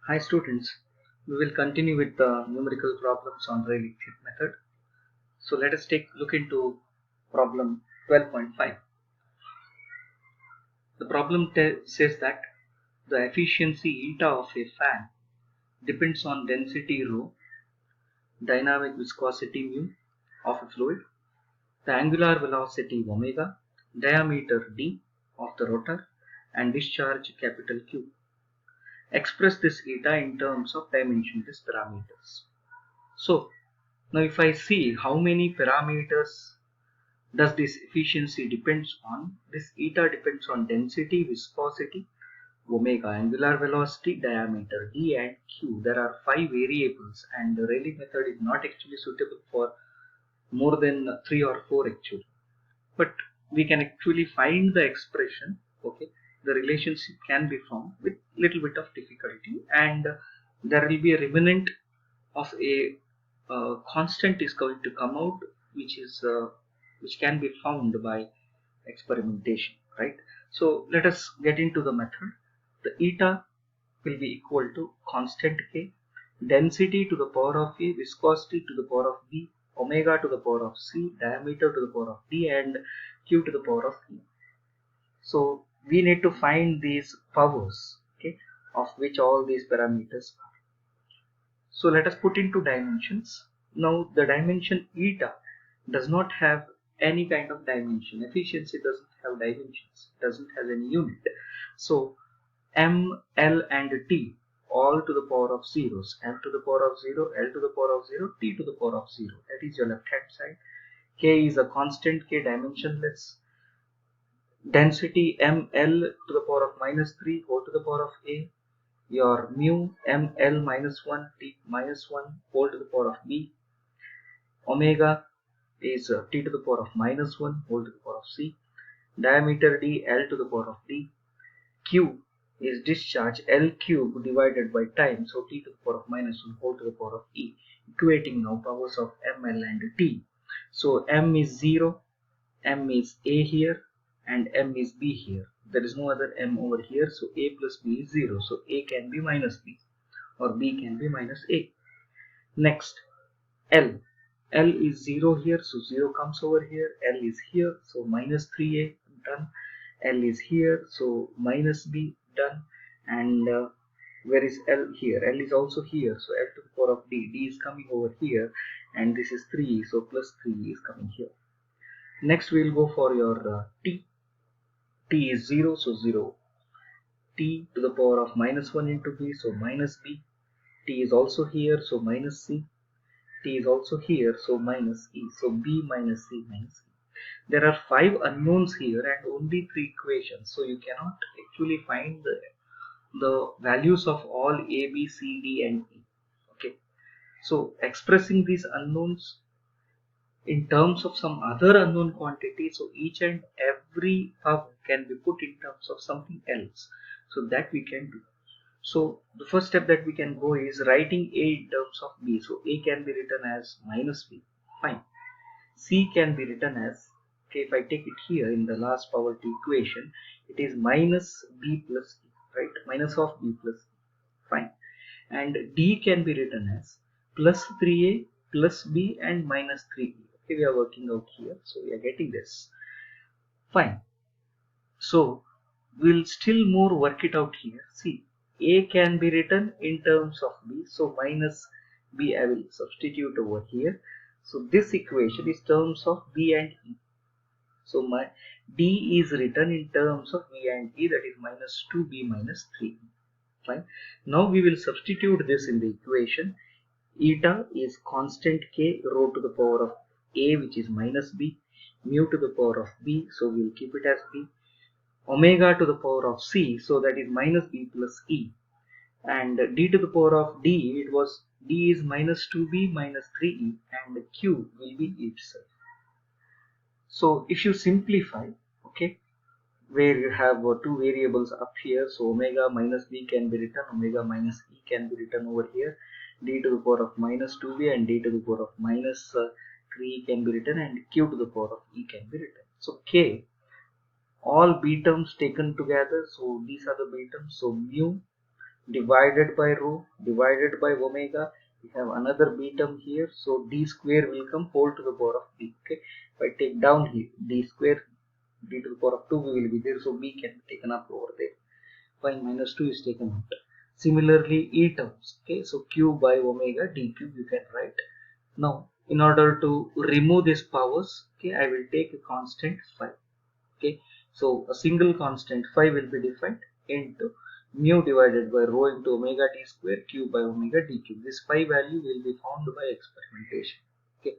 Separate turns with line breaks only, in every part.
Hi students, we will continue with the numerical problems on Rayleigh method. So let us take a look into problem 12.5. The problem says that the efficiency eta of a fan depends on density rho, dynamic viscosity mu of a fluid, the angular velocity omega, diameter d of the rotor, and discharge capital Q. Express this eta in terms of dimensionless parameters. So now if I see how many parameters does this efficiency depends on, this eta depends on density, viscosity, omega, angular velocity, diameter, d and q. There are 5 variables and the Rayleigh method is not actually suitable for more than 3 or 4 actually. But we can actually find the expression, okay. The relationship can be found with little bit of difficulty, and there will be a remnant of a constant is going to come out, which can be found by experimentation, right? So let us get into the method. The eta will be equal to constant k, density to the power of a, viscosity to the power of b, omega to the power of c, diameter to the power of d, and q to the power of e. So we need to find these powers, okay, of which all these parameters are. So let us put into dimensions. Now the dimension eta does not have any kind of dimension. Efficiency doesn't have dimensions, doesn't have any unit. So m, l and t all to the power of zeros. M to the power of 0, l to the power of 0, t to the power of 0. That is your left hand side. K is a constant, k dimensionless. Density m, l to the power of minus 3 whole to the power of a. Your mu m l minus 1 t minus 1 whole to the power of b. Omega is t to the power of minus 1 whole to the power of c. Diameter d l to the power of d. Q is discharge L cube divided by time, so t to the power of minus 1 whole to the power of e. Equating now powers of m, l and t. So m is 0, m is a here, and m is b here. There is no other m over here, so a plus b is 0. So a can be minus b, or b can be minus a. Next, L. L is 0 here, so 0 comes over here. L is here, so minus 3a, done. L is here, so minus b, done. And where is L here? L is also here, so L to the power of d. D is coming over here, and this is 3, so plus 3 is coming here. Next we will go for your t. T is 0, so 0. T to the power of minus 1 into b, so minus b. T is also here, so minus c. T is also here, so minus e. So b minus c minus e. There are 5 unknowns here and only 3 equations, so you cannot actually find the values of all a, b, c, d and e. Okay, so expressing these unknowns in terms of some other unknown quantity, so each and every power can be put in terms of something else, so that we can do. So the first step that we can go is writing a in terms of b. So a can be written as minus b, fine. C can be written as, okay, if I take it here in the last power t equation, it is minus b plus e, right? Minus of b plus e, fine. And d can be written as plus 3a plus b and minus 3e. Okay, we are working out here, so we are getting this, fine. So we'll still more work it out here. See, a can be written in terms of b, so minus b I will substitute over here. So this equation is terms of b and e. So my d is written in terms of b and e, that is minus 2b minus 3e. Fine. Now we will substitute this in the equation. Eta is constant k, rho to the power of a, which is minus b, mu to the power of b, so we will keep it as b, omega to the power of c, so that is minus b plus e, and d to the power of d, it was d is minus 2b minus 3e, and q will be itself. So if you simplify, okay, where you have 2 variables up here, so omega minus b can be written, omega minus e can be written over here, d to the power of minus 2b and d to the power of minus 3 can be written, and q to the power of e can be written. So k, all b terms taken together, so these are the b terms, so mu divided by rho divided by omega. We have another b term here, so d square will come whole to the power of b. Okay, if I take down here d square, d to the power of 2 will be there, so b can be taken up over there. 5 minus 2 is taken out. Similarly, e terms. Okay, so q by omega d cube you can write. Now, in order to remove these powers, okay, I will take a constant phi. Okay, so a single constant phi will be defined into mu divided by rho into omega t square q by omega d cube. This phi value will be found by experimentation. Okay,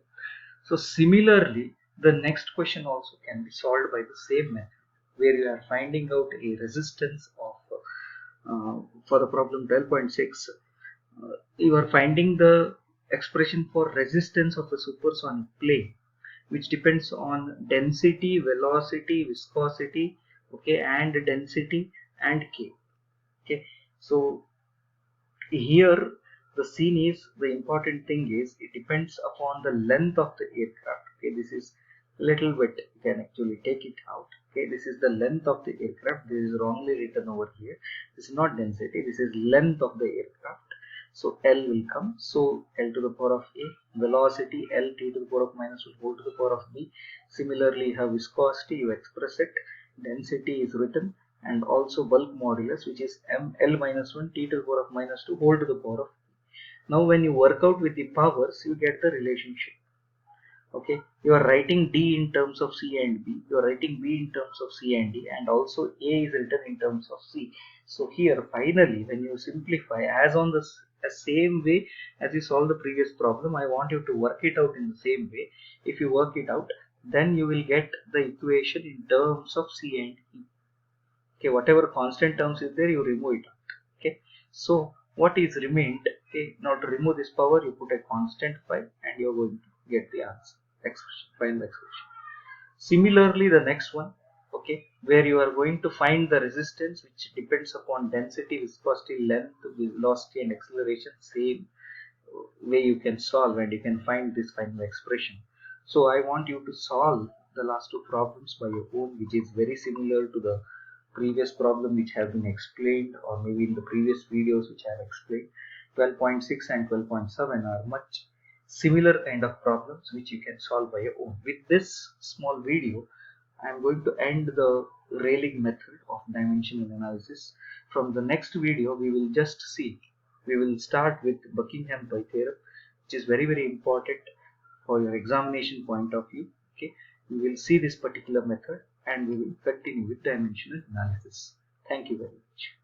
so similarly, the next question also can be solved by the same method, where you are finding out a resistance of for the problem 12.6. You are finding the expression for resistance of a supersonic plane, which depends on density, velocity, viscosity, okay, and density and k. Okay, so here the scene is, the important thing is, it depends upon the length of the aircraft. Okay, this is little bit, you can actually take it out. Okay, this is the length of the aircraft. This is wrongly written over here. This is not density, this is length of the aircraft. So L will come, so L to the power of A, velocity L t to the power of minus 1 whole to the power of B. Similarly, you have viscosity, you express it, density is written, and also bulk modulus, which is m L minus 1 t to the power of minus 2 whole to the power of B. Now when you work out with the powers, you get the relationship. Okay, you are writing D in terms of C and B, you are writing B in terms of C and D, and also A is written in terms of C. So here finally, when you simplify as on the same way as you solve the previous problem, I want you to work it out in the same way. If you work it out, then you will get the equation in terms of C and E. Okay, whatever constant terms is there, you remove it out. Okay, so what is remained? Okay, now to remove this power, you put a constant phi and you are going to get the answer expression, find the expression. Similarly, the next one, okay, where you are going to find the resistance, which depends upon density, viscosity, length, velocity and acceleration. Same way you can solve and you can find this final expression. So I want you to solve the last two problems by your own, which is very similar to the previous problem which have been explained, or maybe in the previous videos which I have explained. 12.6 and 12.7 are much similar kind of problems which you can solve by your own. With this small video, I am going to end the railing method of dimensional analysis. From the next video, we will just see, we will start with Buckingham Pi theorem, which is very important for your examination point of view. Okay, we will see this particular method and we will continue with dimensional analysis. Thank you very much.